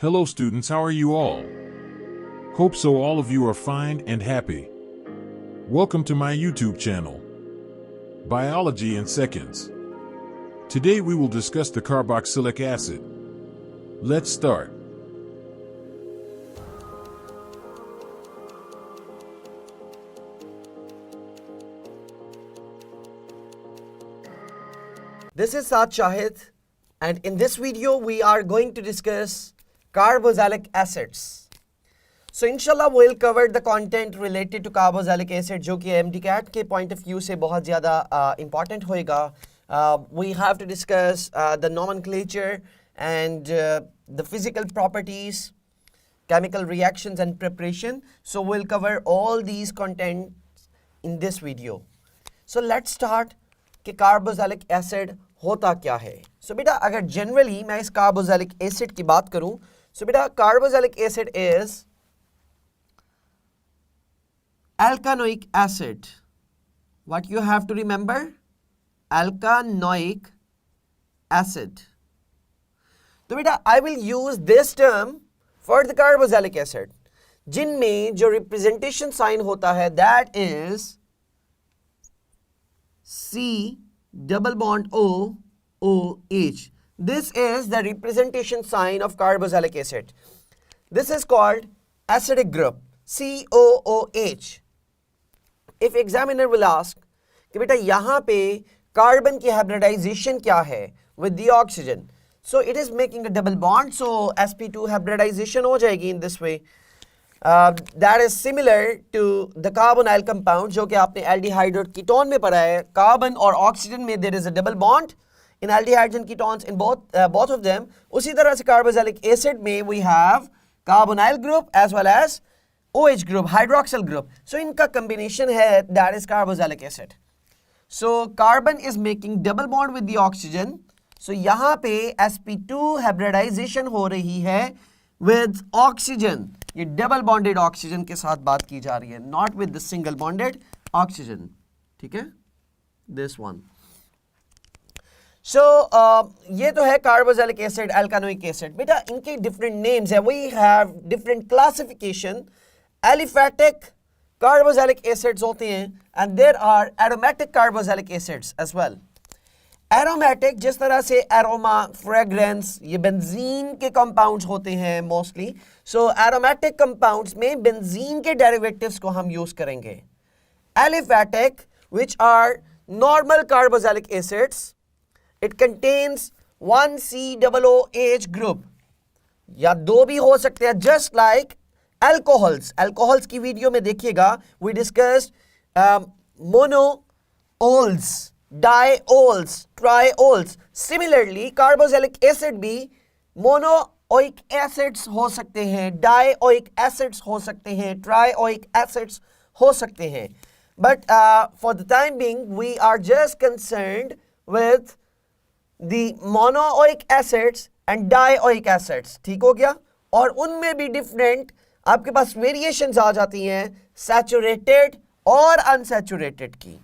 Hello students, how are you all? Hope so all of you are fine and happy. Welcome to my YouTube channel, Biology in Seconds. Today we will discuss the carboxylic acid. Let's start. This is Saad Shahid, and in this video we are going to discuss carboxylic acids. So inshallah we'll cover the content related to carboxylic acid जो कि MDCAT के point of view से बहुत ज़्यादा important होएगा. We have to discuss the nomenclature and the physical properties, chemical reactions and preparation. So we'll cover all these contents in this video. So let's start कि carboxylic acid होता क्या है. सो बेटा अगर जनरली मैं इस कार्बोक्सिलिक एसिड की बात करूं, सो बेटा carboxylic acid is alkanoic acid. What you have to remember? Alkanoic acid. तो बेटा I will use this term for the carboxylic acid, जिनमें जो representation sign होता है that is C double bond O OH. This is the representation sign of carboxylic acid. This is called acidic group COOH. If examiner will ask कि बेटा यहाँ पे carbon की hybridization क्या है with the oxygen, so it is making a double bond, so sp2 hybridization हो जाएगी in this way. That is similar to the carbonyl compound जो कि आपने aldehyde और ketone में पढ़ा है. कार्बन और ऑक्सीजन में there is a double bond in aldehydes and ketones in both of them. उसी तरह से carboxylic acid में we have carbonyl group as well as OH group, hydroxyl group. So इनका combination है that is carboxylic acid. So carbon is making double bond with the oxygen. So यहाँ पे sp2 hybridization हो रही है with oxygen. ये double bonded oxygen के साथ बात की जा रही है, not with the single bonded oxygen. ठीक है? This one. So ये तो है carboxylic acid, alkanoic acid. बेटा इनके different names है. We have different classification. Aliphatic carboxylic acids होते हैं and there are aromatic carboxylic acids as well. Aromatic जिस तरह से aroma, fragrance, ये benzene के compounds होते हैं mostly. So aromatic compounds में benzene के derivatives को हम use करेंगे. Aliphatic, which are normal carboxylic acids, it contains one COOH group. या दो भी हो सकते हैं, just like alcohols. Alcohols की वीडियो में देखिएगा, we discussed monools, diols, triols. Similarly, carboxylic acid भी monoic acids हो सकते हैं, dioic acids हो सकते हैं, trioic acids हो सकते हैं. But for the time being, we are just concerned with the monoic acids and dioic acids. ठीक हो गया? और उनमें भी different आपके पास वेरिएशंस आ जाती हैं सैचुरेटेड और अनसैचुरेटेड की.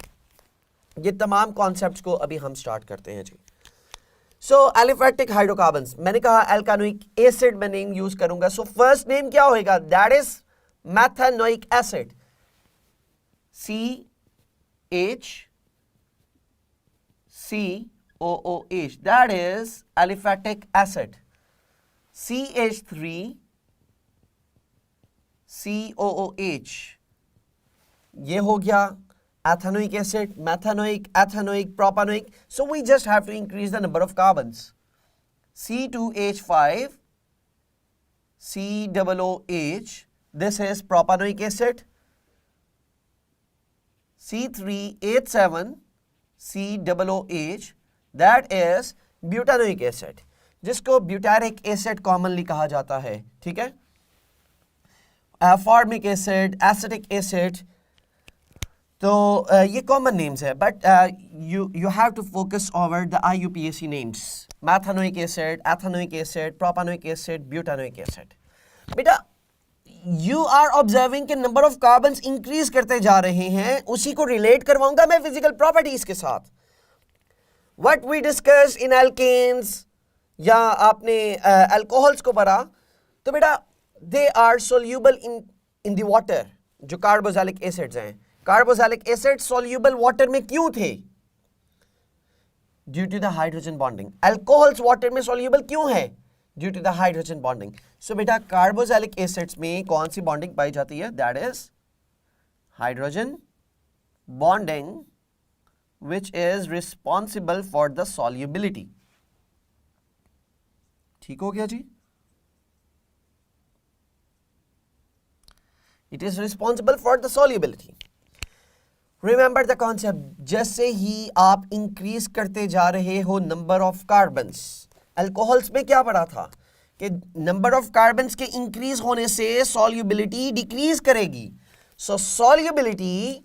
ये तमाम कॉन्सेप्ट्स को अभी हम स्टार्ट करते हैं जी. सो एलिफैटिक हाइड्रोकार्बन्स, मैंने कहा एल्कानोइक एसिड मैं नेम यूज करूंगा. सो फर्स्ट नेम क्या होएगा? That is methanoic acid, CHCOOH. That is aliphatic acid. CH3 COOH. ये हो गया ethanoic acid, methanoic, ethanoic, propanoic. So we just have to increase the number of carbons. C2H5 COOH. This is propanoic acid. C3H7 COOH. That is butanoic acid, जिसको butyric acid commonly कहा जाता है. ठीक है? Formic acid, acetic acid, तो ये common names है, but you have to focus over the IUPAC names. Methanoic acid, ethanoic acid, propanoic acid, butanoic acid. बेटा you are observing कि number of carbons increase करते जा रहे हैं, उसी को relate करवाऊंगा मैं physical properties के साथ. What we discussed in alkanes या आपने alcohols को पढ़ा, तो बेटा they are soluble in the water, जो कार्बोक्सिलिक एसिड्स हैं। कार्बोक्सिलिक एसिड सोल्यूबल वाटर में क्यों थे? Due to the hydrogen bonding. Alcohols water में सोल्यूबल क्यों है? Due to the hydrogen bonding. So बेटा कार्बोक्सिलिक एसिड्स में कौन सी बॉन्डिंग पाई जाती है? That is hydrogen bonding which is responsible for the solubility। ठीक हो गया जी? It is responsible for the solubility। Remember the concept, जैसे ही आप इंक्रीज करते जा रहे हो नंबर ऑफ कार्बन्स, अल्कोहल्स में क्या पढ़ा था कि नंबर ऑफ कार्बन्स के इंक्रीज होने से solubility डिक्रीज करेगी। So solubility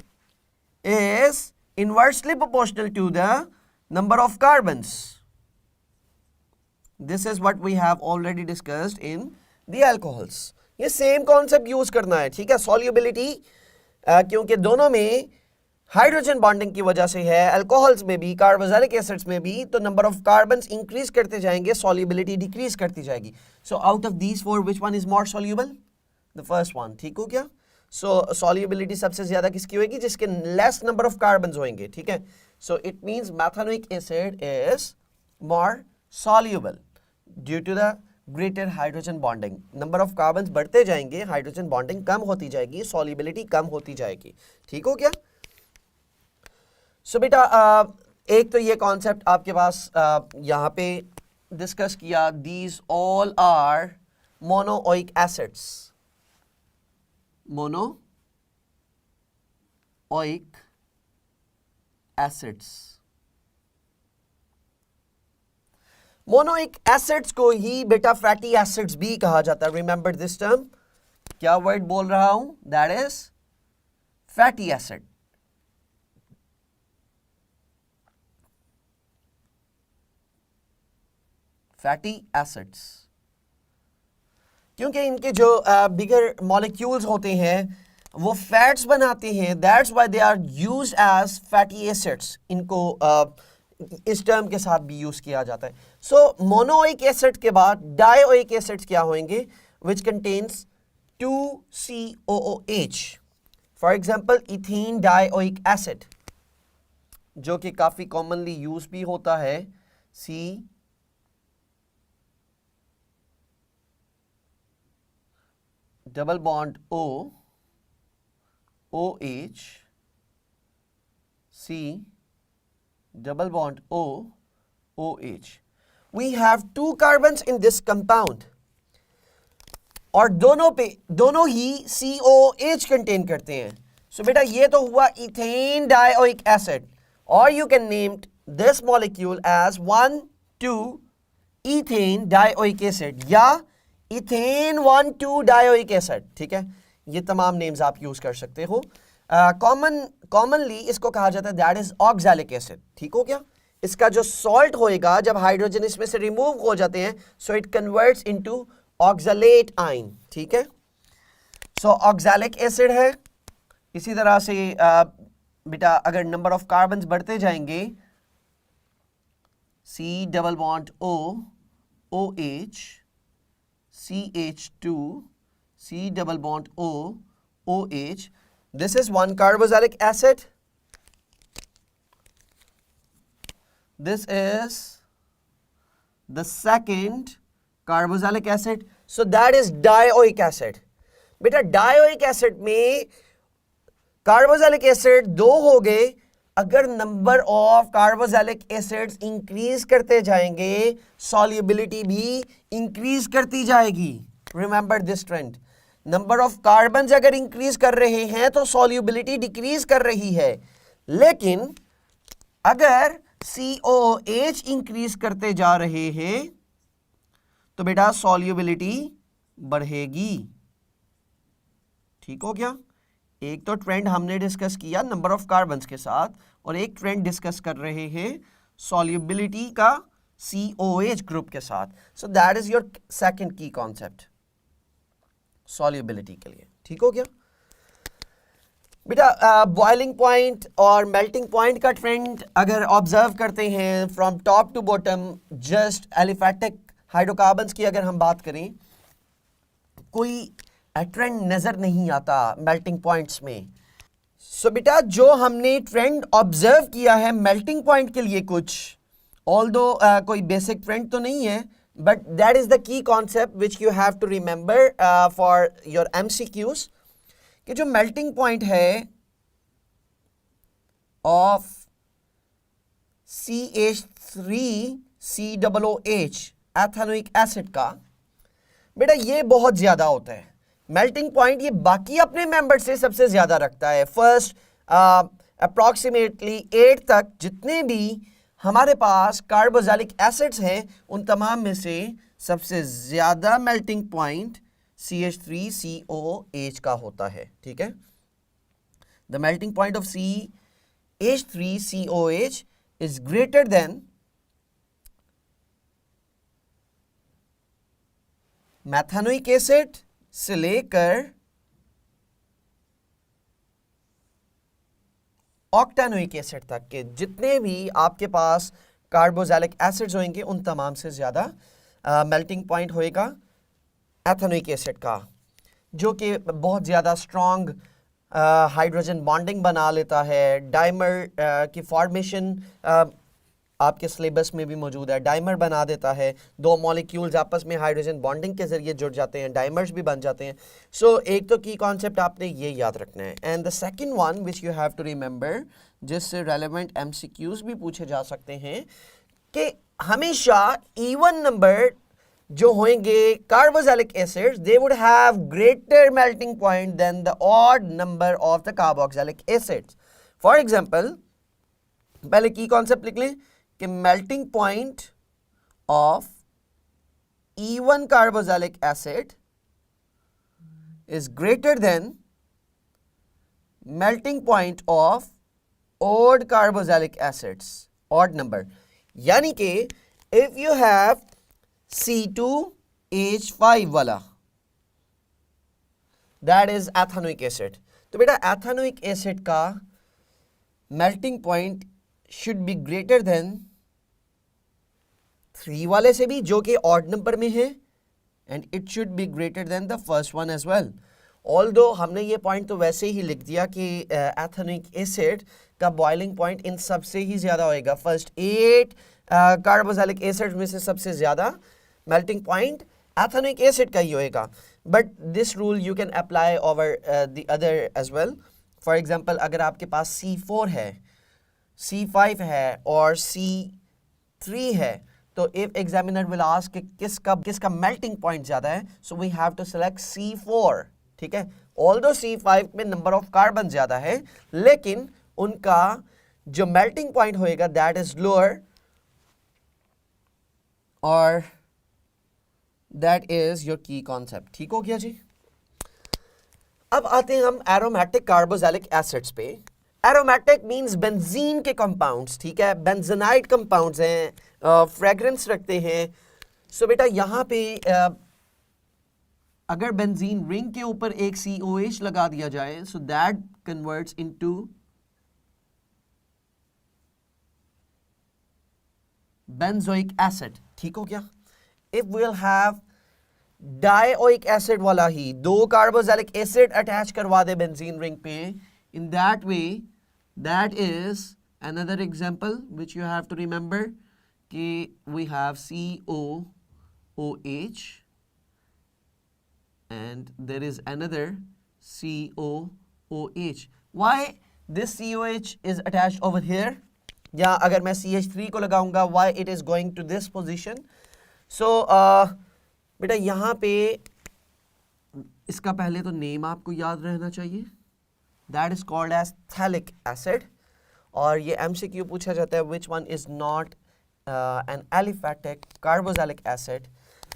is inversely proportional to the number of carbons। This is what we have already discussed in the alcohols। ये सेम कॉन्सेप्ट यूज करना है, ठीक है। सॉल्युबिलिटी क्योंकि दोनों में हाइड्रोजन बॉन्डिंग की वजह से है, अल्कोहल्स में भी, कार्बोक्सिलिक एसिड्स में भी, तो नंबर ऑफ कार्बन्स इंक्रीज करते जाएंगे, सॉल्युबिलिटी डिक्रीज करती जाएगी। So out of these four which one is more soluble? The first one. ठीक हो क्या? सो सॉल्युबिलिटी सबसे ज्यादा किसकी होगी? जिसके लेस नंबर ऑफ कार्बन्स होंगे, ठीक है। So it means methanoic acid is more soluble due to the greater hydrogen bonding. Number of carbons बढ़ते जाएंगे, हाइड्रोजन बॉन्डिंग कम होती जाएगी, सॉल्युबिलिटी कम होती जाएगी। ठीक हो क्या? सो बेटा एक तो ये कॉन्सेप्ट आपके पास यहाँ पे डिस्कस किया, these all are monoic acids. Monoic acids, monoic acids को ही बेटा फैटी एसिड्स भी कहा जाता है। Remember this term. क्या वर्ड बोल रहा हूं? That is fatty acid. Fatty acids क्योंकि इनके जो बिगर मॉलिक्यूल्स होते हैं वो फैट्स बनाते हैं, that's why they are used as fatty acids. इनको इस टर्म के साथ भी यूज किया जाता है। सो मोनोइक एसिड के बाद डायोइक एसिड्स क्या होंगे? Which contains 2COOH। For example ethane dioic acid, जो कि काफी कॉमनली यूज भी होता है, C double bond O, OH, C double bond O, OH। We have two carbons in this compound और दोनों ही COH कंटेन करते हैं। सो बेटा ये तो हुआ इथेन डायोइक एसिड, और you can name this molecule as 1,2 ethane dioic acid या इथेन 1,2 डायोइक एसिड। ठीक है, ये तमाम नेम्स आप यूज कर सकते हो। कॉमनली इसको कहा जाता है दैट इज ऑक्सैलिक एसिड। ठीक हो क्या? इसका जो सॉल्ट होएगा जब हाइड्रोजन इसमें से रिमूव हो जाते हैं, so it converts into oxalate ion. ठीक है, सो ऑक्सैलिक एसिड है। इसी तरह से बेटा अगर नंबर ऑफ कार्बन्स बढ़ते जाएंगे, C double bond O, OH, CH2, C double bond O, OH. This is one carboxylic acid. This is the second carboxylic acid. So that is dioic acid. बेटा dioic acid में carboxylic acid दो हो गए। अगर number of carboxylic acids increase करते जाएंगे, solubility भी increase करती जाएगी। Remember this trend. Number of carbons अगर इंक्रीज कर रहे हैं तो सॉल्युबिलिटी डिक्रीज कर रही है, लेकिन अगर COH इंक्रीज करते जा रहे हैं तो बेटा सॉल्युबिलिटी बढ़ेगी। ठीक हो क्या? एक तो ट्रेंड हमने डिस्कस किया नंबर ऑफ कार्बन्स के साथ, और एक ट्रेंड डिस्कस कर रहे हैं सॉल्युबिलिटी का COH ग्रुप के साथ। So that is your second key concept solubility के लिए। ठीक हो गया बेटा? बॉइलिंग पॉइंट और मेल्टिंग पॉइंट का ट्रेंड अगर ऑब्जर्व करते हैं from top to bottom, just aliphatic hydrocarbons की अगर हम बात करें, कोई ट्रेंड नज़र नहीं आता मेल्टिंग पॉइंट्स में। सो बेटा जो हमने ट्रेंड ऑब्जर्व किया है मेल्टिंग पॉइंट के लिए कुछ, ऑल्दो कोई बेसिक ट्रेंड तो नहीं है, but that is the key concept which you have to remember for your MCQs, कि जो मेल्टिंग पॉइंट है ऑफ CH3COOH एथेनोइक एसिड का, बेटा ये बहुत ज्यादा होता है मेल्टिंग पॉइंट, ये बाकी अपने मेंबर से सबसे ज्यादा रखता है। फर्स्ट अप्रॉक्सीमेटली 8 तक जितने भी हमारे पास कार्बोक्सिलिक एसिड्स हैं उन तमाम में से सबसे ज्यादा मेल्टिंग पॉइंट CH3COOH का होता है। ठीक है, the melting point of CH3COOH is greater then methanoic acid से लेकर ऑक्टेनोइक एसिड तक के जितने भी आपके पास कार्बोक्सिलिक एसिड्स होंगे उन तमाम से ज्यादा मेल्टिंग पॉइंट होएगा एथेनोइक एसिड का, जो कि बहुत ज़्यादा स्ट्रॉन्ग हाइड्रोजन बॉन्डिंग बना लेता है। डाइमर की फॉर्मेशन आपके सिलेबस में भी मौजूद है, डाइमर बना देता है, दो मॉलिक्यूल्स आपस में हाइड्रोजन बॉन्डिंग के जरिए जुड़ जाते हैं, डाइमर्स भी बन जाते हैं। सो एक तो की कॉन्सेप्ट आपने ये याद रखना है, and the second one which you have to remember, जिससे रेलेवेंट MCQs भी पूछे जा सकते हैं, कि हमेशा इवन नंबर जो होंगे carboxylic acids, they would have greater melting point than the odd number of the carboxylic acids. For example पहले की कॉन्सेप्ट लिख लें कि melting point of E1 carboxylic acid is greater than melting point of odd carboxylic acids, odd number, यानी कि if you have C2H5 वाला, that is ethanoic acid, तो बेटा एथेनोइक एसिड का melting point should be greater then 3 वाले से भी, जो कि ऑड नंबर में है, and it should be greater than the first one as well. Although हमने ये पॉइंट तो वैसे ही लिख दिया कि एथेनोइक एसिड का बॉइलिंग पॉइंट इन सबसे ही ज्यादा होएगा, फर्स्ट 8 कार्बोक्सिलिक एसिड में से सबसे ज्यादा मेल्टिंग पॉइंट एथेनोइक एसिड का ही होएगा। But this rule you can apply over the other as well. For example अगर आपके पास C4 है, C5 है और C3 है, तो इफ एग्जामिनर विल आस्क किसका मेल्टिंग पॉइंट ज्यादा है, so we have to select C4। ठीक है, ऑल्दो C5 में नंबर ऑफ कार्बन ज्यादा है, लेकिन उनका जो मेल्टिंग पॉइंट होएगा दैट इज लोअर, और दैट इज योर की कॉन्सेप्ट। ठीक हो गया जी। अब आते हैं हम एरोमेटिक कार्बोक्सिलिक एसिड्स पे। एरोमेटिक मींस बेंजीन के कंपाउंड्स, ठीक है, बेंजोनाइड कंपाउंड्स हैं, फ्रेग्रेंस रखते हैं। सो बेटा यहाँ पे अगर बेंजीन रिंग के ऊपर एक COH लगा दिया जाए, so that converts into benzoic acid. ठीक हो गया। If we will have dioic acid वाला ही, 2 कार्बोक्सिलिक एसिड अटैच करवा दे बेंजीन रिंग पे, in that way that is another example which you have to remember कि we have COOH and there is another COOH. Why this COH is attached over here? या अगर मैं CH3 को लगाऊंगा, why it is going to this position? So बेटा यहाँ पे इसका पहले तो नेम आपको याद रहना चाहिए, that is called as phthalic acid, और ये MCQ पूछा जाता है which one is not an aliphatic carboxylic acid।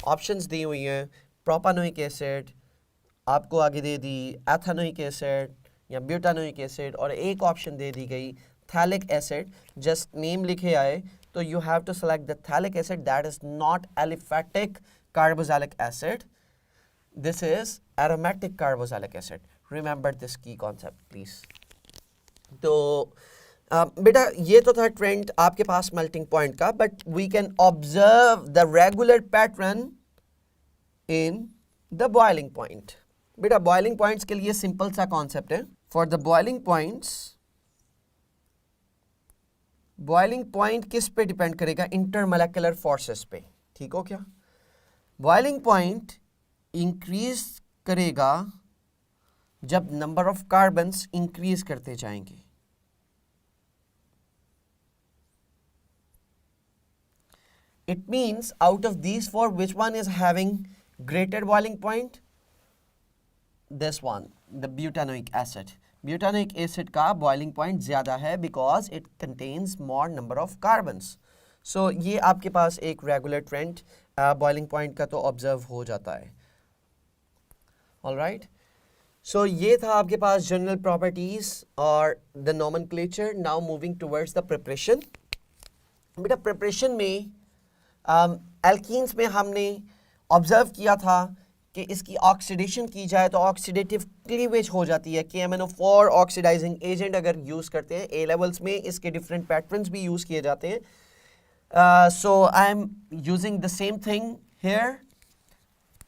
Options दी हुई हैं, प्रोपानोइक एसिड आपको आगे दे दी, एथेनोइक एसिड या ब्यूटानोइक एसिड, और एक ऑप्शन दे दी गई थैलिक एसिड। जस्ट नेम लिखे आए तो you have to select the phthalic acid that is not aliphatic carboxylic acid, this is aromatic carboxylic acid. Remember this key concept please. तो बेटा ये तो था ट्रेंड आपके पास मेल्टिंग पॉइंट का, but we can observe the regular pattern in the boiling point. बेटा boiling points के लिए सिंपल सा कॉन्सेप्ट है। For the boiling points, boiling point किस पे डिपेंड करेगा? इंटरमोलेक्युलर फोर्सेस पे। ठीक हो क्या? बॉइलिंग पॉइंट इंक्रीज करेगा जब नंबर ऑफ कार्बन्स इंक्रीज करते जाएंगे। It means out of these four, which one is having greater boiling point? This one, the butanoic acid. Butanoic acid का boiling point ज़्यादा है because it contains more number of carbons. So ये आपके पास एक regular trend boiling point का तो observe हो जाता है. Alright. So ये था आपके पास general properties और the nomenclature. Now moving towards the preparation. बेटा preparation में एल्कीन्स में हमने ऑब्जर्व किया था कि इसकी ऑक्सीडेशन की जाए तो ऑक्सीडेटिव क्लीवेज हो जाती है। KMnO4 ऑक्सीडाइजिंग एजेंट अगर यूज़ करते हैं, ए लेवल्स में इसके डिफरेंट पैटर्न्स भी यूज़ किए जाते हैं। So I am using the same thing here.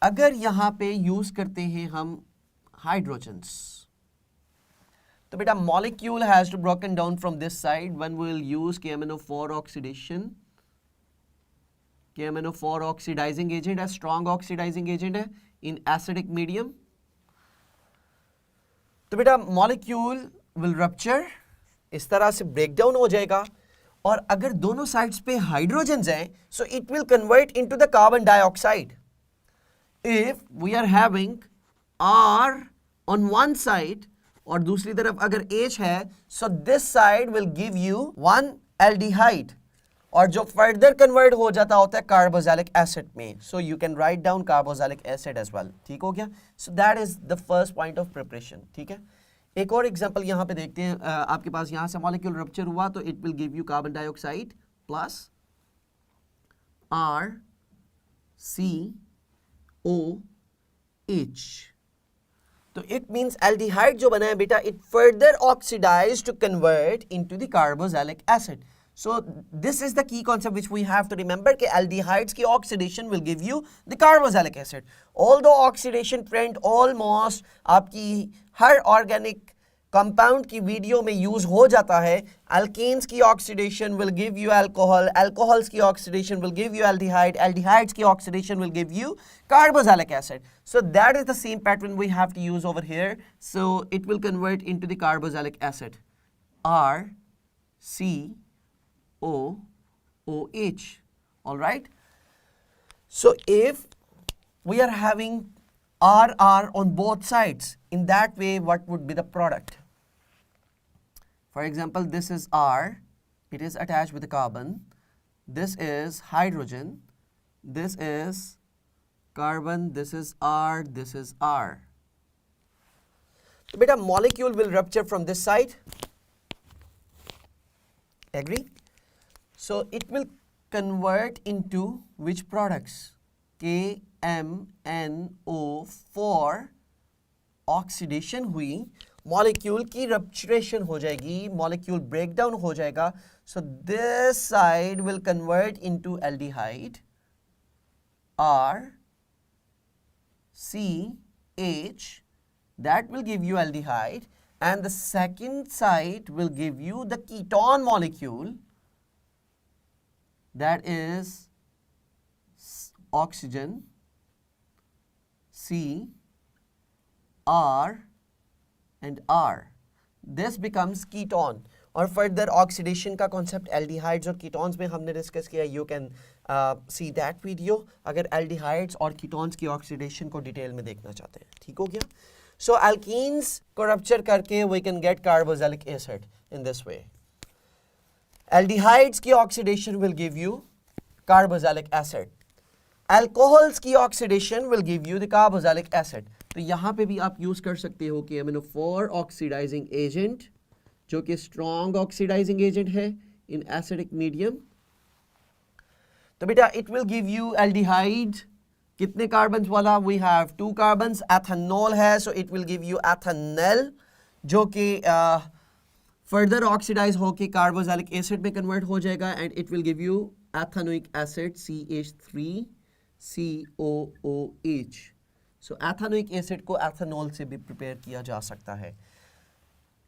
अगर यहाँ पे यूज़ करते हैं हम हाइड्रोजन्स, तो बेटा molecule has to broken down from this side when we will use KMnO4 oxidation. KMnO4 oxidising agent है, स्ट्रॉन्ग ऑक्सीडाइजिंग एजेंट है इन एसिडिक मीडियम। तो बेटा मॉलिक्यूल विल रप्चर, इस तरह से ब्रेक डाउन हो जाएगा। और अगर दोनों साइड्स पे हाइड्रोजन्स हैं, so it will convert into the carbon dioxide. If we are having R on one side और दूसरी तरफ अगर H है, so this side will give you one aldehyde, और जो फर्दर कन्वर्ट हो जाता होता है कार्बोक्सिलिक एसिड में। So you can write down carboxylic acid as well. ठीक हो गया? So that is the first point of preparation. ठीक है, एक और एग्जांपल यहाँ पे देखते हैं। आपके पास यहाँ से मॉलिक्यूल रप्चर हुआ तो it will give you carbon dioxide plus RCOH। तो इट मीन्स एल्डिहाइड जो बना है बेटा, it further oxidise to convert into the carboxylic acid. So this is the key concept which we have to remember कि aldehydes की oxidation will give you the carboxylic acid. Although oxidation trend almost आपकी हर organic compound की video में use हो जाता है। alkanes की oxidation will give you alcohol, alcohols की oxidation will give you aldehyde, aldehydes की oxidation will give you carboxylic acid. So that is the same pattern we have to use over here. So it will convert into the carboxylic acid, RCOOH. All right. So if we are having RR on both sides, in that way what would be the product? For example, this is R, it is attached with the carbon, this is hydrogen, this is carbon, this is R, this is R. So beta molecule will rupture from this side. Agree? So it will convert into which products? KMnO4 oxidation हुई, molecule की रप्चरेशन हो जाएगी, molecule breakdown हो जाएगा। सो this side will convert into aldehyde RCH, that will give you aldehyde, and the second side will give you the ketone molecule, that is oxygen, C, R and R. This becomes ketone. और further oxidation का concept aldehydes और ketones में हमने discuss किया। You can see that video अगर aldehydes और ketones की oxidation को डिटेल में देखना चाहते हैं। ठीक हो गया? सो एल्कीन्स को रप्चर करके we can get carboxylic acid in this way. Aldehydes की oxidation will give you carboxylic acid, alcohols की oxidation will give you the carboxylic acid. तो यहाँ पे भी आप यूज कर सकते हो कि KMnO4 ऑक्सीडाइजिंग एजेंट, जो कि स्ट्रॉन्ग ऑक्सीडाइजिंग एजेंट है इन एसिडिक मीडियम। तो बेटा it will give you aldehyde, कितने कार्बन वाला? We have 2 carbons. एथेनॉल है, so it will give you ethanal, जो कि फर्दर ऑक्सीडाइज होके कार्बोक्सिलिक एसिड में कन्वर्ट हो जाएगा, and it will give you ethanoic acid CH3COOH. So ethanoic acid को एथेनॉल से भी प्रिपेयर किया जा सकता है।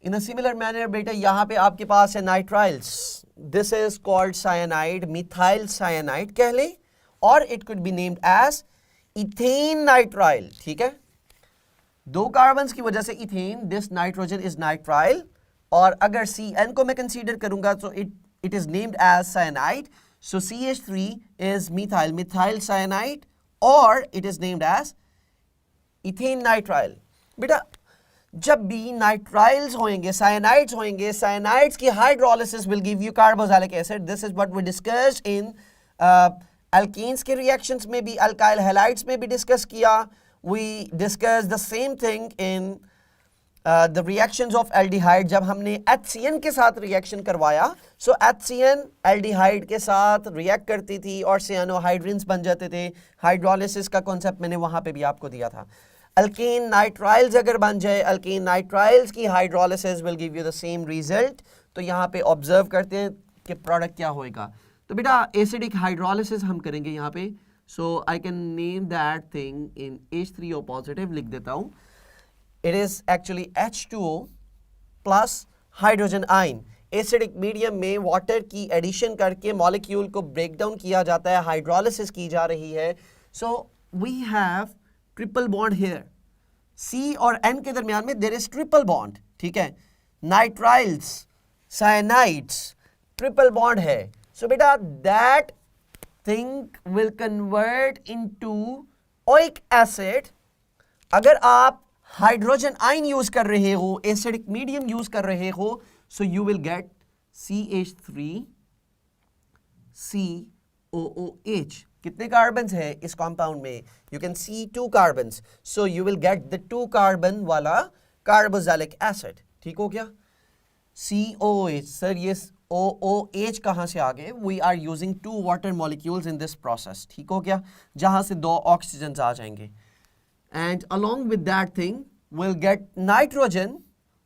इन अ सिमिलर मैनर बेटा यहाँ पे आपके पास है nitriles, this is called cyanide, methyl cyanide कह ले, और it could be named as ethane nitrile. ठीक है, दो कार्बन्स की वजह से ethane, this nitrogen is nitrile, और अगर CN को मैं कंसीडर करूंगा तो it is named as cyanide, so CH3 is methyl cyanide, और it is named as ethane nitrile. बेटा जब भी नाइट्राइल्स होंगे, साइनाइड्स होंगे, साइनाइड्स की hydrolysis will give you carboxylic acid. This is what we discussed in alkenes के reactions में भी, अल्काइल हैलाइड्स में भी डिस्कस किया। We discuss the same thing in the reactions of aldehyde, जब हमने HCN के साथ रिएक्शन करवाया। सो HCN एल्डिहाइड के साथ रिएक्ट करती थी और सियानोहाइड्रिन्स बन जाते थे। हाइड्रोलिसिस का कॉन्सेप्ट मैंने वहां पे भी आपको दिया था। अल्केन नाइट्राइल्स अगर बन जाए, अल्केन नाइट्राइल्स की hydrolysis will give you the same result. तो यहाँ पे ऑब्जर्व करते हैं कि प्रोडक्ट क्या होएगा। तो बेटा एसिडिक हाइड्रोलिसिस हम करेंगे यहाँ पे। So I can name that thing in H3O positive, लिख देता हूँ। It is actually H2O plus hydrogen ion. Acidic medium में वाटर की एडिशन करके मॉलिक्यूल को ब्रेक डाउन किया जाता है, हाइड्रोलिसिस की जा रही है। So we have triple bond here, C और N के दरमियान में देयर इज ट्रिपल बॉन्ड। ठीक है, नाइट्राइल्स, साइनाइड्स, ट्रिपल बॉन्ड है। सो बेटा that thing will convert into oic acid. अगर आप हाइड्रोजन आयन यूज कर रहे हो, एसिडिक मीडियम यूज कर रहे हो, so you will gate CH3COOH। कितने कार्बन्स है इस कंपाउंड में? You can C 2 carbons, so you will get the 2 carbon वाला कार्बोक्सिलिक एसिड। ठीक हो गया? COOH, सर ये OOH कहां से आ गए? We are using 2 water molecules in this process. ठीक हो गया, जहां से 2 ऑक्सीजन आ जाएंगे। And along with that thing we'll get nitrogen,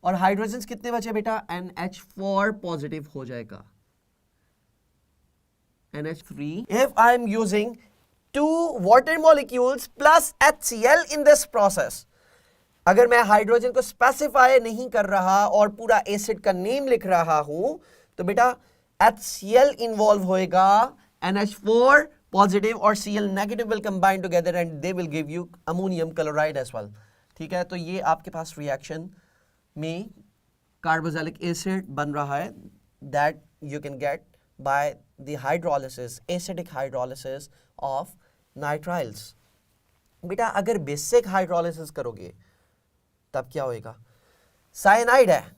और हाइड्रोजन कितने बचे बेटा? NH4 पॉजिटिव हो जाएगा, NH3। If I am using 2 water molecules plus HCl in this process, अगर मैं हाइड्रोजन को स्पेसिफाई नहीं कर रहा और पूरा एसिड का नेम लिख रहा हूं, तो बेटा HCl इन्वॉल्व होएगा, NH4 पॉजिटिव और Cl negative will combine together and they will give you ammonium chloride as well. ठीक है, तो ये आपके पास रिएक्शन में कार्बोक्सिलिक एसिड बन रहा है, that you can get by the hydrolysis, acidic hydrolysis of nitriles. बेटा अगर बेसिक हाइड्रोलिसिस करोगे तब क्या होएगा? साइनाइड है,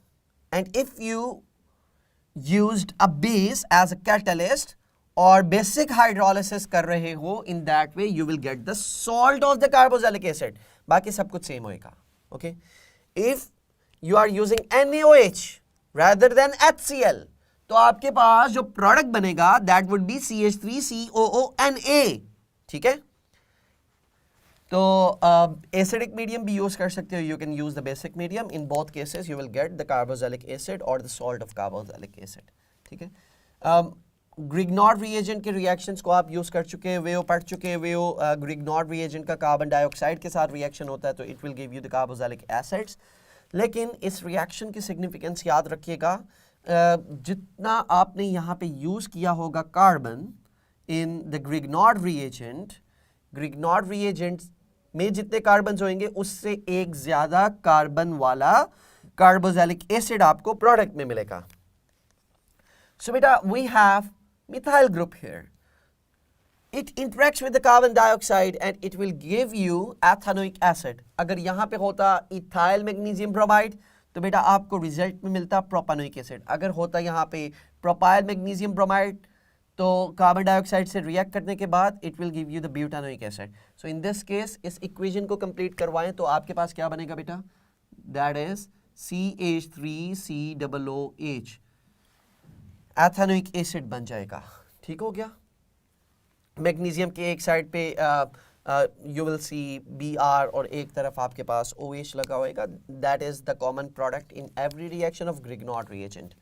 and if you used a base as a catalyst और बेसिक हाइड्रोलिसिस कर रहे हो, in that way you will get the salt of the carboxylic acid. बाकी सब कुछ सेम होएगा। Okay, if you are using NaOH rather than HCl, तो आपके पास जो प्रोडक्ट बनेगा दैट वुड बी CH3COONA। ठीक है, तो एसिडिक मीडियम भी यूज कर सकते हो, you can use the basic medium. In both cases you will get the carboxylic acid और the salt of carboxylic acid. ठीक है, ग्रिग्नॉर्ड रिएजेंट के रिएक्शंस को आप यूज कर चुके हुए हो, पढ़ चुके हुए हो। ग्रिग्नॉर्ड रिएजेंट का कार्बन डाइऑक्साइड के साथ रिएक्शन होता है तो it will give you the carboxylic acids. लेकिन इस रिएक्शन की सिग्निफिकेंस याद रखिएगा, जितना आपने यहाँ पे यूज किया होगा कार्बन इन द ग्रिग्नॉर्ड रिएजेंट में जितने कार्बन होंगे उससे एक ज्यादा कार्बन वाला कार्बोक्सिलिक एसिड आपको प्रोडक्ट में मिलेगा। So beta, we have methyl group here. It interacts with the carbon dioxide and it will give you ethanoic acid. अगर यहाँ पे होता ethyl magnesium bromide तो बेटा आपको रिजल्ट में मिलता प्रोपानोइक एसिड। अगर होता यहाँ पे प्रोपाइल मैग्नीशियम ब्रोमाइड तो कार्बन डाइऑक्साइड से रिएक्ट करने के बाद it will give you the butanoic acid. So in this case इस इक्वेशन को कंप्लीट करवाएं तो आपके पास क्या बनेगा बेटा? That is CH3COOH, ethanoic acid बन जाएगा। ठीक हो गया? मैग्नीशियम के एक साइड पे यू विल सी Br और एक तरफ आपके पास OH लगा होएगा। That is the common product in every reaction of Grignard reagent.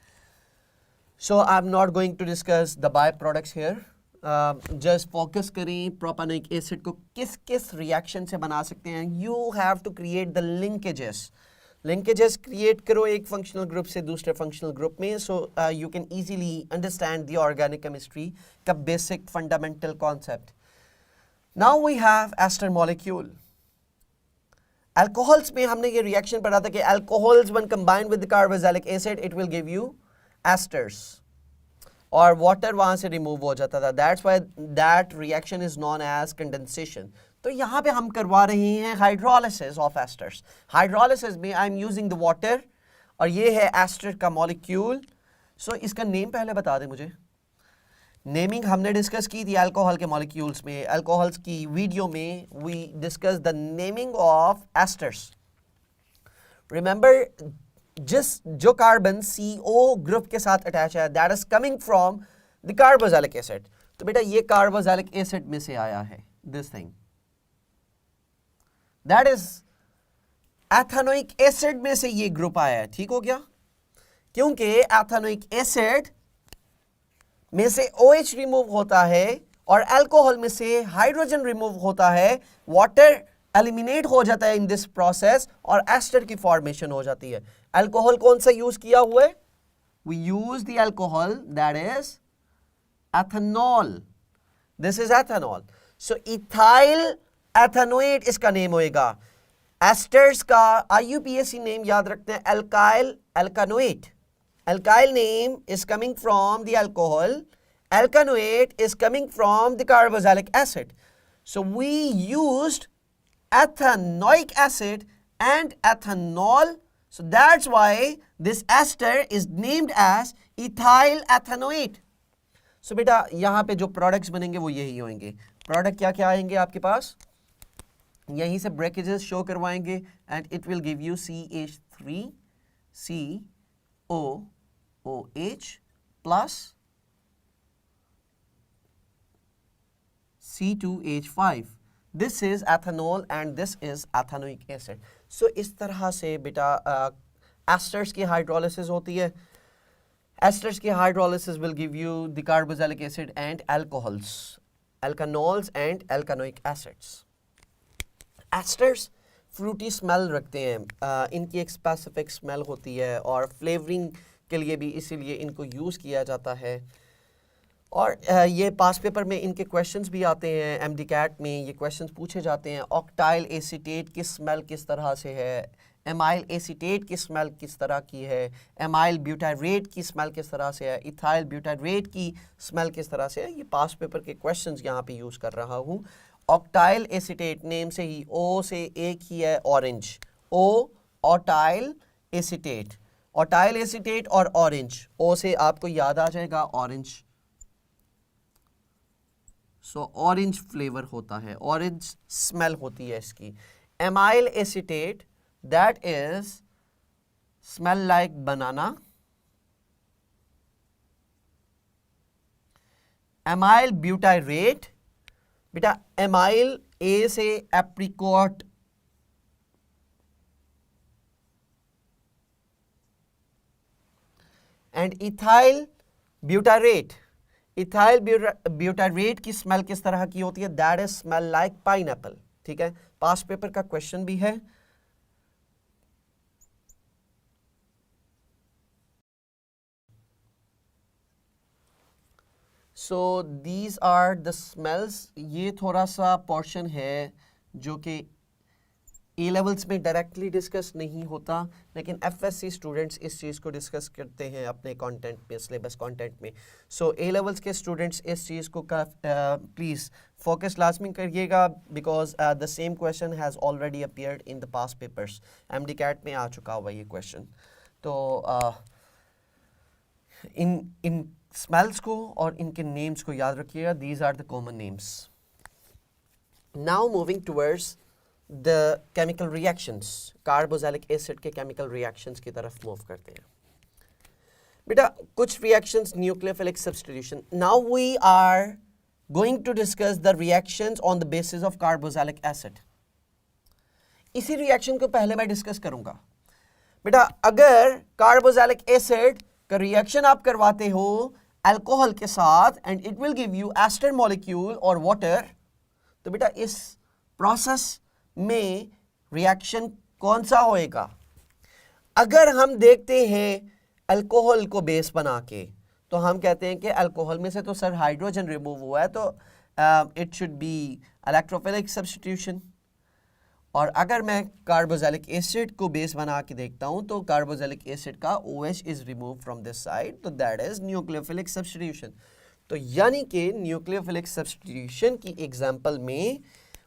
So I'm not going to discuss the byproducts here. Just focus करें प्रोपानोइक एसिड को किस किस रिएक्शन से बना सकते हैं. You have to create the linkages create करो एक फंक्शनल ग्रुप से दूसरे फंक्शनल ग्रुप में, so you can easily understand the organic chemistry का basic fundamental concept. Now we have ester molecule. Alcohols में हमने ये रिएक्शन पढ़ा था कि alcohols when combined with the carboxylic acid it will give you asters, और water वहां से रिमूव हो जाता था. That's why that reaction is known as condensation. तो यहाँ पे हम करवा रहे हैं हाइड्रोलिसिस ऑफ एस्टर्स. हाइड्रोलिसिस में आई एम यूजिंग द वाटर, और ये है एस्टर का मॉलिक्यूल. सो इसका नेम पहले बता दें मुझे. नेमिंग हमने डिस्कस की थी अल्कोहल के मॉलिक्यूल्स में. अल्कोहल्स की वीडियो में we discuss the naming of esters. Remember, जो कार्बन CO ग्रुप के साथ अटैच है that is coming from the carboxylic acid. तो बेटा ये कार्बोक्सिलिक एसिड में से आया है, this thing that is ethanoic acid में से ये ग्रुप आया है. ठीक हो गया, क्योंकि एथेनोइक एसिड में से OH रिमूव होता है और अल्कोहल में से हाइड्रोजन रिमूव होता है. वाटर एलिमिनेट हो जाता है इन दिस प्रोसेस और एस्टर की फॉर्मेशन हो जाती है. अल्कोहल कौन सा यूज किया हुआ है? We use the alcohol that is ethanol. This is ethanol. So ethyl ethanoate इसका नेम होएगा. एस्टर्स का IUPAC नेम याद रखते हैं, alkyl alkanoate. Alkyl name is coming from the alcohol. Alkanoate is coming from the carboxylic acid. So we used ethanoic acid and ethanol. So that's why this ester is named as ethyl ethanoate. So बेटा यहाँ पे जो products बनेंगे वो यही होंगे. Product क्या क्या आएंगे आपके पास? यहीं से breakages show करवाएंगे and it will give you CH3, OH plus C2H5. This is ethanol and this is ethanoic acid. So इस तरह से बेटा एस्टर्स की हाइड्रोलिसिस होती है. Esters की hydrolysis will give you the carboxylic acid and alcohols, alkanols and alkanoic acids. Esters Frooti smell रखते हैं. इनकी एक स्पेसिफिक स्मेल होती है और फ्लेवरिंग के लिए भी इसीलिए इनको यूज़ किया जाता है. और ये पास पेपर में इनके क्वेश्चंस भी आते हैं. MDCAT में ये क्वेश्चंस पूछे जाते हैं. ऑक्टाइल एसीटेट की स्मेल किस तरह से है, एमाइल एसीटेट की स्मेल किस तरह की है, एमाइल ब्यूटारेट की स्मेल किस तरह से है, इथाइल ब्यूटारेट की स्मेल किस तरह से है. ये पास पेपर के क्वेश्चंस यहाँ पे यूज़ कर रहा हूँ. ऑक्टाइल एसीटेट नेम से ही O से एक ही है, orange. O octyl acetate. Octyl acetate और ऑरेंज, O से आपको याद आ जाएगा ऑरेंज. सो ऑरेंज फ्लेवर होता है, ऑरेंज स्मेल होती है इसकी. Amyl acetate that is smell like banana. Amyl butyrate बेटा एमाइल A से apricot. And ethyl butyrate. Ethyl butyrate की स्मेल किस तरह की होती है? That is smell like pineapple. ठीक है, पास पेपर का क्वेश्चन भी है. So these are the smells. ये थोड़ा सा पोर्शन है जो कि ए लेवल्स में डायरेक्टली डिस्कस नहीं होता, लेकिन FSC स्टूडेंट्स इस चीज़ को डिस्कस करते हैं अपने कंटेंट में, सिलेबस कंटेंट में. सो ए लेवल्स के स्टूडेंट्स इस चीज़ को प्लीज़ फोकस लाजमी करिएगा, because the same question has already appeared in the past papers. MDCAT में आ चुका हुआ ये क्वेश्चन. तो इन स्मेल्स को और इनके नेम्स को याद रखिएगा. These are the common names. Now moving towards the chemical reactions. Carboxylic acid के केमिकल रिएक्शंस की तरफ मूव करते हैं. बेटा कुछ reactions nucleophilic substitution. Now we are going to discuss the reactions on the basis of carboxylic acid. इसी reaction को पहले मैं डिस्कस करूंगा. बेटा अगर कार्बोक्सिलिक एसिड का रिएक्शन आप करवाते हो अल्कोहल के साथ and it will give you ester molecule और वाटर, तो बेटा इस प्रोसेस में रिएक्शन कौन सा होएगा? अगर हम देखते हैं अल्कोहल को बेस बना के, तो हम कहते हैं कि अल्कोहल में से तो सर हाइड्रोजन रिमूव हुआ है, तो it should B electrophilic substitution. और अगर मैं कार्बोक्सिलिक एसिड को बेस बना के देखता हूं, तो कार्बोक्सिलिक एसिड का OH is remove from this side, तो दैट इज न्यूक्लियोफिलिक सब्स्टिट्यूशन। तो यानी कि न्यूक्लियोफिलिक सब्स्टिट्यूशन की एग्जांपल में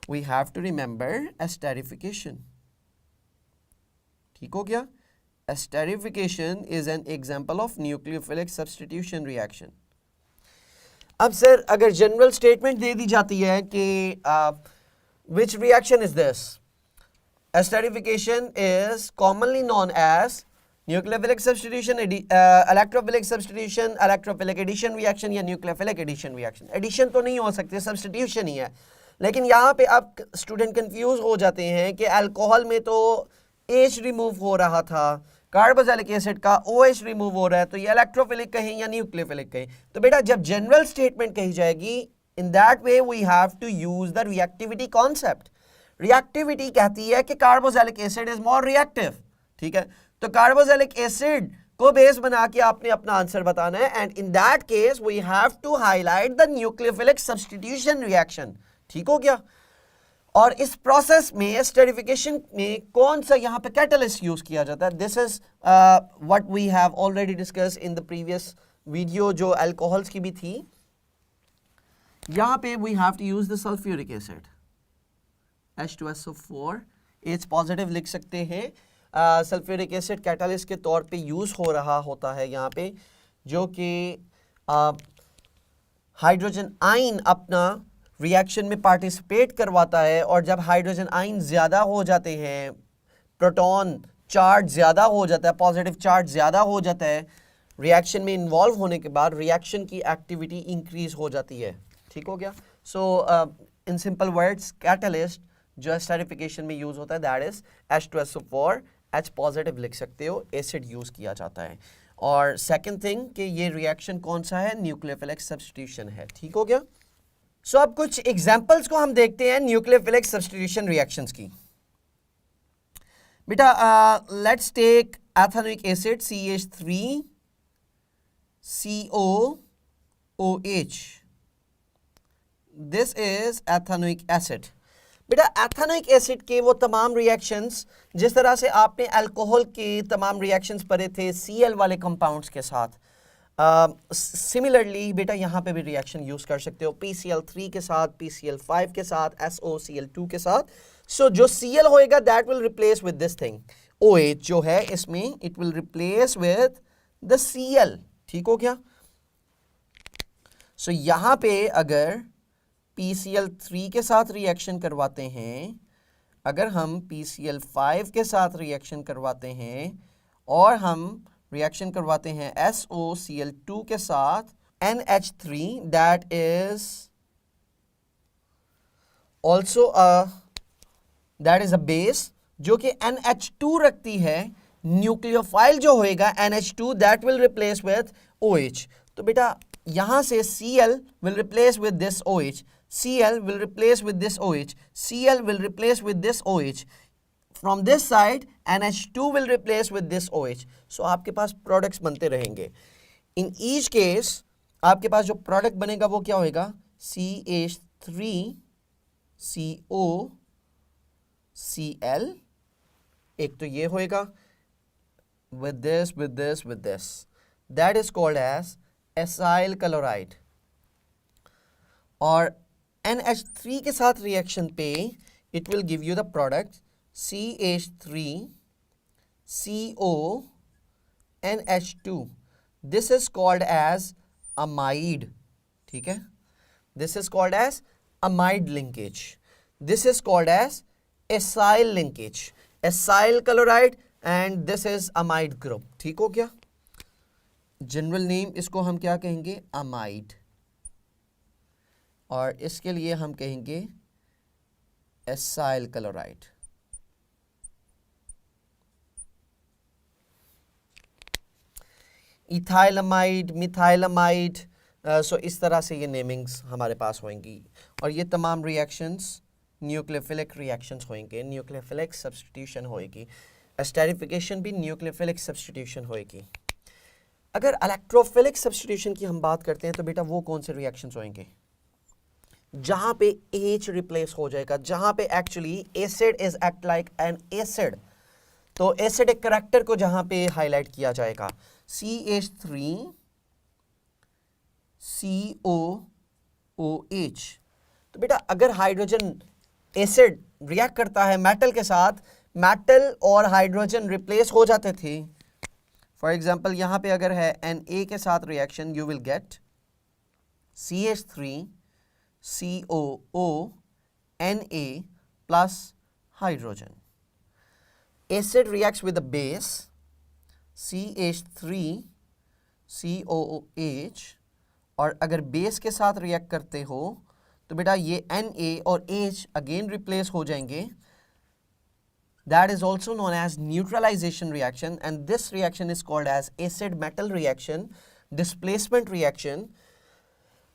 we have to remember esterification. ठीक हो गया? Esterification is an example of nucleophilic substitution reaction. अब सर अगर जनरल स्टेटमेंट दे दी जाती है कि which reaction is this? Esterification is commonly known as nucleophilic substitution, electrophilic substitution, electrophilic addition reaction या nucleophilic addition reaction। addition तो नहीं हो सकती, substitution ही है। लेकिन यहाँ पे अब स्टूडेंट कंफ्यूज हो जाते हैं कि अल्कोहल में तो H रिमूव हो रहा था, कार्बोक्सिलिक एसिड का OH रिमूव हो रहा है, तो ये इलेक्ट्रोफिलिक कहें या न्यूक्लियोफिलिक कहें? तो बेटा जब जनरल स्टेटमेंट कही जाएगी, in that way we have to use the reactivity concept। reactivity कहती है कि carboxylic acid is more reactive। ठीक है, तो कार्बोक्सिलिक एसिड को बेस बना के आपने अपना आंसर बताना है, and in that case we have to highlight the nucleophilic substitution reaction। ठीक हो गया? और इस प्रोसेस में एस्टेरिफिकेशन में कौन सा यहाँ पे कैटलिस्ट यूज किया जाता है? This is what we have already discuss in the previous video जो अल्कोहल्स की भी थी। यहाँ पे we have to use the sulphuric acid, H2SO4, H positive लिख सकते हैं। सल्फ्यूरिक एसिड कैटलिस्ट के तौर पे यूज हो रहा होता है यहाँ पे, जो कि हाइड्रोजन आयन अपना रिएक्शन में पार्टिसिपेट करवाता है, और जब हाइड्रोजन आयन ज़्यादा हो जाते हैं, प्रोटॉन चार्ज ज़्यादा हो जाता है, पॉजिटिव चार्ज ज़्यादा हो जाता है, रिएक्शन में इन्वॉल्व होने के बाद रिएक्शन की एक्टिविटी इंक्रीज हो जाती है। ठीक हो गया? सो इन सिंपल वर्ड्स, कैटलिस्ट जो एस्टेरिफिकेशन में यूज़ होता है that is H2SO4, H positive लिख सकते हो, एसिड यूज़ किया जाता है। और सेकेंड थिंग कि ये रिएक्शन कौन सा है? न्यूक्लियोफिलिक सब्स्टिट्यूशन है। ठीक हो गया? सो अब कुछ एग्जाम्पल्स को हम देखते हैं न्यूक्लियोफिलिक सब्स्टिट्यूशन रिएक्शंस की। बेटा let's take ethanoic acid CH3COOH। This is ethanoic acid. बेटा एथेनोइक एसिड के वो तमाम रिएक्शंस जिस तरह से आपने अल्कोहल के तमाम रिएक्शंस पढ़े थे Cl वाले कंपाउंड्स के साथ, सिमिलरली बेटा यहाँ पे भी रिएक्शन यूज कर सकते हो PCl3 के साथ, PCl5 के साथ, SOCl2 के साथ। सो जो Cl होएगा that will replace with this thing, OH जो है इसमें it will replace with the Cl। ठीक हो गया? सो यहाँ पे अगर PCl3 के साथ रिएक्शन करवाते हैं, अगर हम PCl5 के साथ रिएक्शन करवाते हैं, और हम रिएक्शन करवाते हैं SOCl2 के साथ NH3 that is also that is a base जो कि NH2 रखती है, न्यूक्लियोफाइल जो होएगा NH2 that will replace with OH। तो बेटा यहां से Cl will replace with this OH, Cl will replace with this OH, Cl will replace with this OH. From this side NH2 will replace with this OH. So आपके पास products बनते रहेंगे। In each case आपके पास जो product बनेगा वो क्या होएगा? CH3COCl, एक तो ये होएगा with this, with this, with this. That is called as acyl chloride. और NH3 के साथ रिएक्शन पे it will give you the product CH3CONH2। This is called as amide. ठीक है? This is called as amide linkage. This is called as acyl linkage, acyl chloride, and this is amide group. ठीक हो गया? General name इसको हम क्या कहेंगे? Amide. और इसके लिए हम कहेंगे एसाइल क्लोराइड। इथाइलमाइड, मिथाइलमाइड, सो इस तरह से ये नेमिंग्स हमारे पास होंगी। और ये तमाम रिएक्शंस न्यूक्लियोफिलिक रिएक्शंस होंगे, न्यूक्लियोफिलिक सब्स्टिट्यूशन होएगी। एस्टेरिफिकेशन भी न्यूक्लियोफिलिक सब्स्टिट्यूशन होएगी। अगर इलेक्ट्रोफिलिक सब्स्टिट्यूशन की हम बात करते हैं तो बेटा वो कौन से रिएक्शंस होंगे? जहां पे H रिप्लेस हो जाएगा, जहां पे actually acid is act like an acid, तो एसिडिक करैक्टर को जहां पे हाईलाइट किया जाएगा, CH3 COOH। तो बेटा अगर हाइड्रोजन एसिड रिएक्ट करता है मेटल के साथ, मेटल और हाइड्रोजन रिप्लेस हो जाते थे। फॉर एग्जाम्पल यहां पे अगर है Na के साथ reaction, you will gate CH3 COO Na plus hydrogen. Acid reacts with the base CH3 COOH, और अगर बेस के साथ रिएक्ट करते हो तो बेटा ये Na और H अगेन रिप्लेस हो जाएंगे. That is also known as neutralization reaction, and this reaction is called as acid metal reaction, displacement reaction.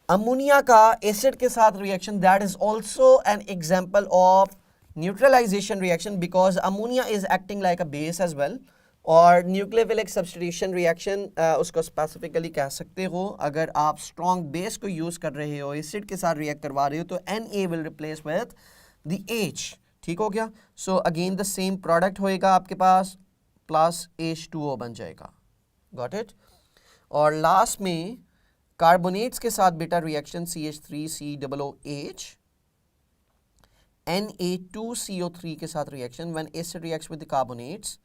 Ammonia का एसिड के साथ reaction, that is also an example of neutralisation reaction, because ammonia is acting like a base as well. और nucleophilic substitution reaction उसको specifically कह सकते हो. अगर आप स्ट्रॉन्ग बेस को यूज कर रहे हो, एसिड के साथ रिएक्ट करवा रहे हो, तो Na will replace with the H. ठीक हो गया. So again the same product होएगा आपके पास, प्लस H2O बन जाएगा. Got it. और लास्ट में कार्बोनेट्स के साथ बेटा रिएक्शन CH3COOH, Na2CO3 के साथ reaction, when acid reacts with the carbonates,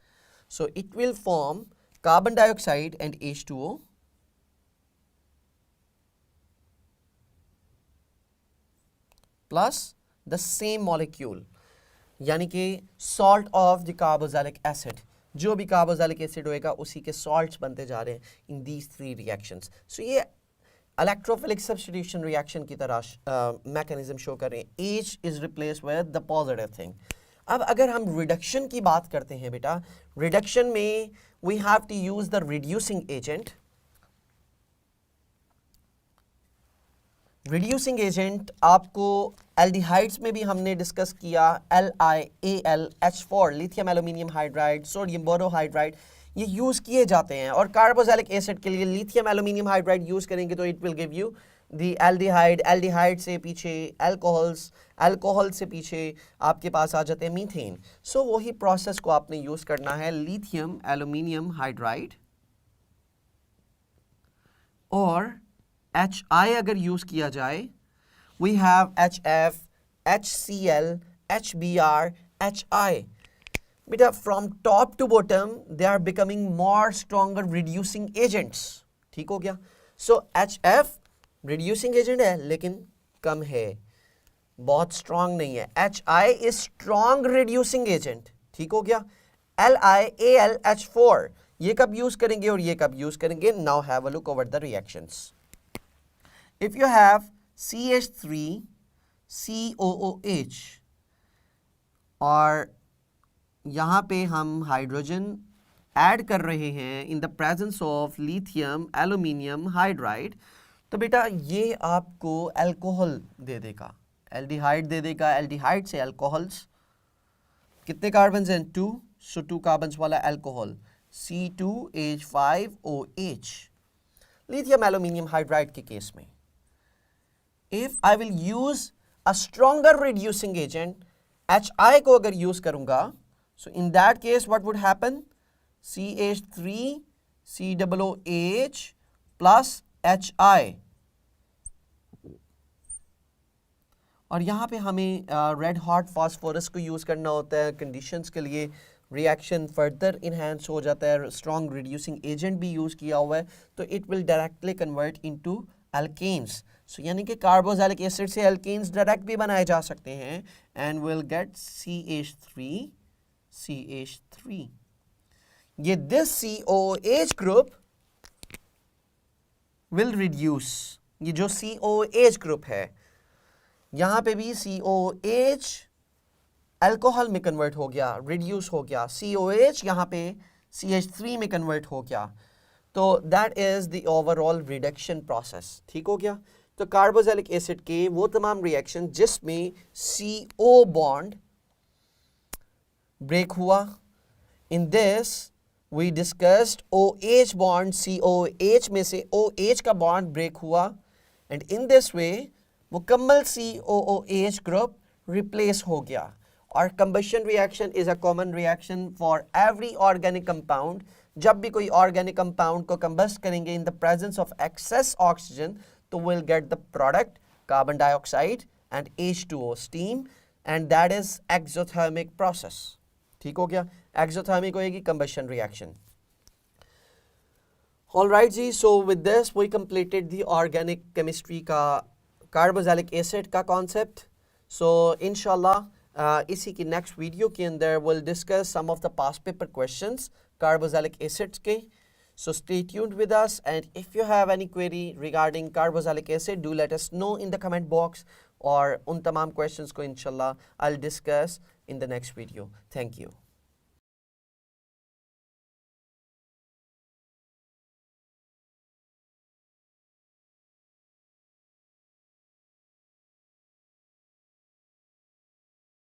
so it will form carbon dioxide and H2O, plus the same molecule, यानी कि salt of the carboxylic acid. जो भी कार्बोक्सिलिक एसिड होएगा उसी के सॉल्ट्स बनते जा रहे हैं इन दीज थ्री रिएक्शंस. सो ये इलेक्ट्रोफिलिक सब्स्टिट्यूशन रिएक्शन की तरह मैकेनिज्म शो कर रहे हैं. H is replace with the positive thing. अब अगर हम रिडक्शन की बात करते हैं बेटा, रिडक्शन में we have to use the reducing agent. Reducing agent आपको एल्डिहाइड्स में भी हमने डिस्कस किया, LiAlH4, lithium aluminium hydride, sodium borohydride, ये यूज किए जाते हैं. और कार्बोक्सिलिक एसिड के लिए लिथियम एल्यूमिनियम हाइड्राइड यूज करेंगे तो it will give you the aldehyde. Aldehyde से पीछे अल्कोहल्स, अल्कोहल से पीछे आपके पास आ जाते हैं मीथेन. सो वही प्रोसेस को आपने यूज करना है, लिथियम एल्यूमिनियम हाइड्राइड और HI अगर यूज किया जाए, we have HF, HCl, HBr, HI. बेटा from top to bottom they are becoming more stronger reducing agents. ठीक हो गया. सो HF रिड्यूसिंग एजेंट है लेकिन कम है, बहुत स्ट्रॉन्ग नहीं है. HI is strong reducing agent. ठीक हो गया. LiAlH4 ये कब यूज करेंगे और ये कब यूज करेंगे? Now have a look over the reactions. If you have CH3 COOH और यहाँ पे हम हाइड्रोजन ऐड कर रहे हैं इन the presence of lithium aluminium hydride, तो बेटा ये आपको अल्कोहल दे देगा, एल्डिहाइड दे देगा. एल्डिहाइड से अल्कोहल्स, कितने कार्बन्स हैं? 2. सो 2 कार्बन्स वाला alcohol C2H5OH. Lithium aluminium hydride के केस में if I will use a stronger reducing agent, HI को अगर यूज करूंगा, so in that case what would happen? CH3 COOH plus HI. और यहाँ पे हमें रेड हॉट फास्फोरस को यूज करना होता है कंडीशंस के लिए. रिएक्शन फर्दर इनहेंस हो जाता है, स्ट्रॉन्ग रिड्यूसिंग एजेंट भी यूज किया हुआ है, तो it will directly convert into alkanes. So यानी कि कार्बोक्सिलिक एसिड से अल्केन्स डायरेक्ट भी बनाए जा सकते हैं, एंड विल गेट CH3. ये this COOH group will reduce. ये जो COOH ग्रुप है यहां पे भी COOH अल्कोहल में कन्वर्ट हो गया, रिड्यूस हो गया. COH यहां पे CH3 में कन्वर्ट हो गया. तो that is the overall reduction process. ठीक हो गया। तो कार्बोक्सिलिक एसिड के वो तमाम रिएक्शन जिसमें CO बॉन्ड ब्रेक हुआ, in this we discussed OH bond, COH में से OH का बॉन्ड ब्रेक हुआ, एंड इन दिस वे मुकम्मल COOH ग्रुप रिप्लेस हो गया। और combustion reaction is a common reaction for every organic compound. जब भी कोई ऑर्गेनिक कंपाउंड को कंबस्ट करेंगे in the presence of excess oxygen, तो will get the product carbon dioxide and H2O steam, and that is exothermic process. ठीक हो गया। Exothermic होएगी कंबशन रिएक्शन। ऑल राइट जी, so with this we completed the organic chemistry का carboxylic acid का concept. So इंशाल्लाह इसी की नेक्स्ट वीडियो के अंदर will discuss some of the past paper questions carboxylic acids के। So stay tuned with us, and if you have any query regarding carboxylic acid, do let us know in the comment box, और उन तमाम questions को inshallah I'll discuss in the next video. Thank you.